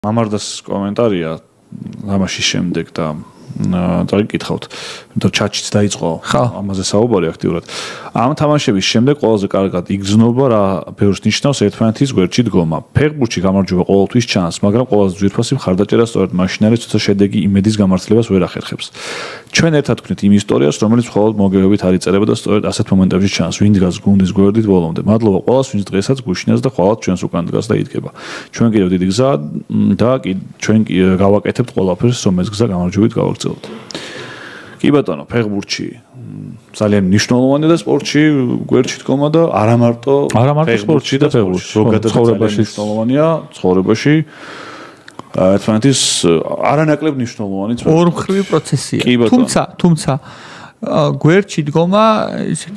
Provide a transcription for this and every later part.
მამარდას კომენტარია ამაში შემდეგ და წაიკითხავთ, იმიტომ ჩატშიც დაიწყო ამაზე საუბარი აქტიურად. ამ თამაშების შემდეგ ყველაზე კარგად იგრძნობა რა ბევრს ნიშნავს ერთმანეთის გვერდში დგომა. ფეხბურთში გამარჯვება ყოველთვის ჩანს, მაგრამ ყველაზე ძვირფასი მხარდაჭერა სწორედ მაშინ არის, თუმცა შედეგი იმედის გამართლებას ვერ ახერხებს. ჩვენ ერთად ვქნით იმ ისტორიას, რომელიც მხოლოდ მოგებებით არ იწერება და სწორედ ასეთ მომენტებში ჩანს, ვინ დგას გუნდის გვერდით ბოლომდე. მადლობა ყველას, ვინც დღესაც გუშინას და ხვალ ჩვენს უკან დგას და იდგება. ჩვენ კიდევ დიდი გზა და ჩვენ გავაკეთებთ ყველაფერს, რომ ეს გზა გამარჯვებით გავაგრძელოთ. კი ბატონო, ფეხბურთში ძალიან მნიშვნელოვანია და სპორტში გვერდში დგომა და არა მარტო სპორტში და ფეხბურთში, ზოგადად ძალიან მნიშვნელოვანია ცხოვრებაში. ერთმანეთის არანაკლებ მნიშვნელოვანი ორმხრივი პროცესია. თუმცა გვერდში დგომა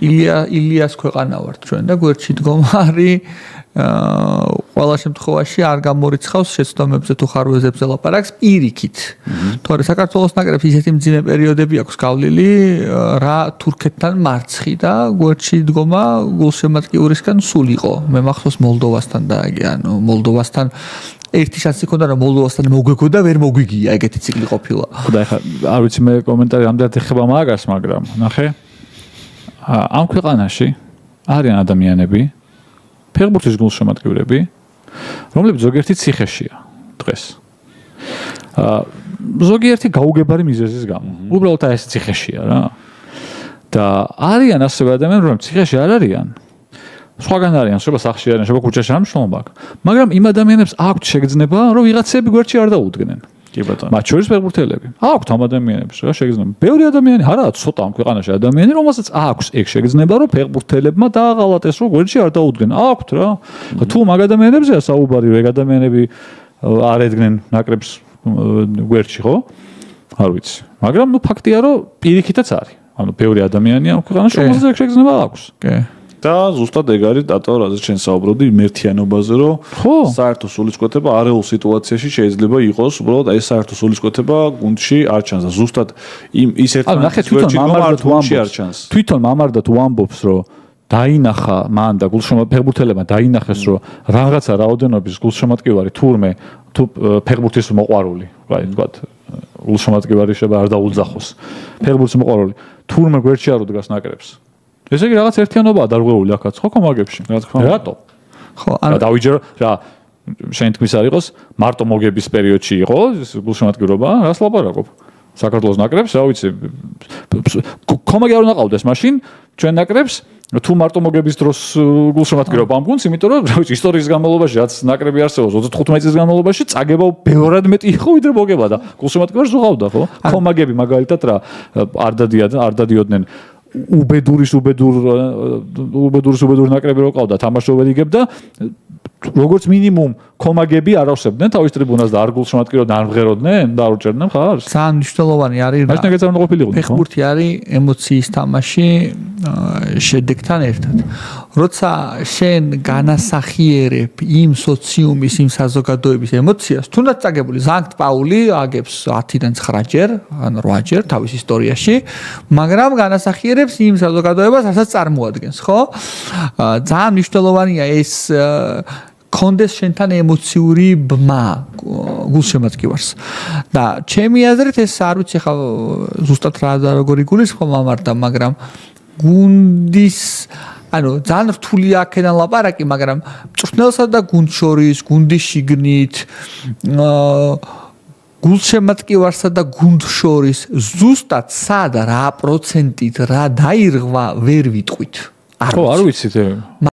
ილიას ქვეყანა ვართ ჩვენ და გვერდში დგომა არის ყველა შემთხვევაში არ გამორიცხავს შეცდომებზე თუ ხარვეზებზე ლაპარაკს პირიქით. თორე საქართველოს ნაკრებს ისეთი მძიმე პერიოდები აქვს გავლილი რა თურქეთთან მარცხი და გვერდში დგომა გულშემატკივრისგან სულ იყო. მე მახსოვს მოლდოვასთან და ანუ მოლდოვასთან ერთი შანსი ქონდა რომ მოლდოვასთან მოგვეგო და ვერ მოგვიგია ეგეთი ციკლი ყოფილა. და ეხლა არ ვიცი მე კომენტარი ამდენად ეხება მაგას, მაგრამ ნახე ამ ქვეყანაში არიან ადამიანები ფეხბურთის გულშემატკივრები, რომლებიც ზოგიერთი ციხეშია დღეს. ზოგიერთი გაუგებარი მიზეზის გამო. უბრალოდ ეს ციხეშია რა. და არიან ასევე ადამიანები, რომლებიც ციხეში არ არიან. სხვაგან არიან, შეიძლება სახლში არიან, შეიძლება ქუჩაში არ მნიშვნელობა აქვს. მაგრამ იმ ადამიანებს აქვთ შეგრძნება, რომ ვიღაცები გვერდში არ დაუდგნენ. კი ბატონო. მათ შორის ფეხბურთელები. აქვთ ამ ადამიანებს რა შეგრძნება. ბევრი ადამიანი, არაა ცოტა ამ ქვეყანაში ადამიანი, რომელსაც აქვს ეგ შეგრძნება, რომ ფეხბურთელებმა დააღალატეს, რომ გვერდში არ დაუდგნენ. აქვთ რა. თუ მაგ ადამიანებზეა საუბარი, ეგ ადამიანები არ ედგნენ ნაკრებს გვერდში, ხო? არ ვიცი. მაგრამ ნუ ფაქტია, რომ პირიქითაც არის. ანუ ბევრი ადამიანია ამ ქვეყანაში, რომელსაც ეგ შეგრძნება აქვს. კი. და ზუსტად ეგ არის დატო, რაზეც ჩვენ საუბრობდი მერთიანობაზე, რომ საერთო სულისკვეთება არეულ სიტუაციაში შეიძლება იყოს, უბრალოდ ეს საერთო სულისკვეთება გუნდში არ ჩანს და ზუსტად ის ერთმანეთის გვერდში გუნდში არ ჩანს. თვითონ მამარდა თუ ამბობს, რომ დაინახა მან და ფეხბურთელებმა დაინახეს, რომ რაღაცა რაოდენობის გულშემატკივარი თურმე თუ ფეხბურთის მოყვარული, აი ვთქვათ, გულშემატკივარი შეიძლება არ დაუძახოს. ფეხბურთის მოყვარული თურმე გვერდში არ უდგას ნაკრებს. ესე იგი რაღაც ერთიანობაა დარღვეული აქაც ხო კომაგებში. რა თქმა უნდა. რატო? ხო, ანუ დავიჯერო რა შენ თქმის არ იყოს მარტო მოგების პერიოდში იყო გულშემატკივრობა, რას ლაპარაკობ? საქართველოს ნაკრებს, რა ვიცი, კომაგი არ უნდა ყავდეს მაშინ ჩვენ ნაკრებს თუ მარტო მოგების დროს გულშემატკივრობა ამ გუნდს, იმიტომ რომ რა ვიცი ისტორიის განმავლობაში რაც ნაკრები არსებობს 35 წლის განმავლობაში წაგება ბევრად მეტი იყო ვიდრე მოგება და გულშემატკივრას უყავდა ხო? კომაგები მაგალითად რა არ დადიოდნენ უბედურის ნაკრები რო ყავდა თამაშობელი იგებდა როგორც მინიმუმ კომაგები არ ავსებდნენ თავის ტრიბუნას და არ გულშემატკივრობდნენ არ მღეროდნენ და არ უჭერდნენ ხარს. ძალიან მნიშვნელოვანი არის რა. მაშინ ეგეც არ უნდა ყოფილიყო. ფეხბურთი არის ემოციის თამაში შედეგთან ერთად. როცა შენ განასახიერებ იმ სოციუმის, იმ საზოგადოების ემოციას, თუნდაც წაგებული ზანქტ პაული აგებს 10-დან 9-ჯერ, ან 8-ჯერ თავის ისტორიაში, მაგრამ განასახიერებს იმ საზოგადოებას, რასაც წარმოადგენს, ხო? ძალიან მნიშვნელოვანია ეს კონდეს შენთან ემოციური ბმა გულშემატკივარს. და ჩემი აზრით ეს არ ვიცი ხა ზუსტად რა და როგორი გულისხმობ მამარდა, მაგრამ გუნდის ანუ ძალიან რთულია აქედან ლაპარაკი, მაგრამ მწვრთნელსა და გუნდს შორის, გუნდის შიგნით გულშემატკივარსა და გუნდს შორის ზუსტად სად რა პროცენტით რა დაირღვა ვერ ვიტყვით. ხო, არ ვიცით.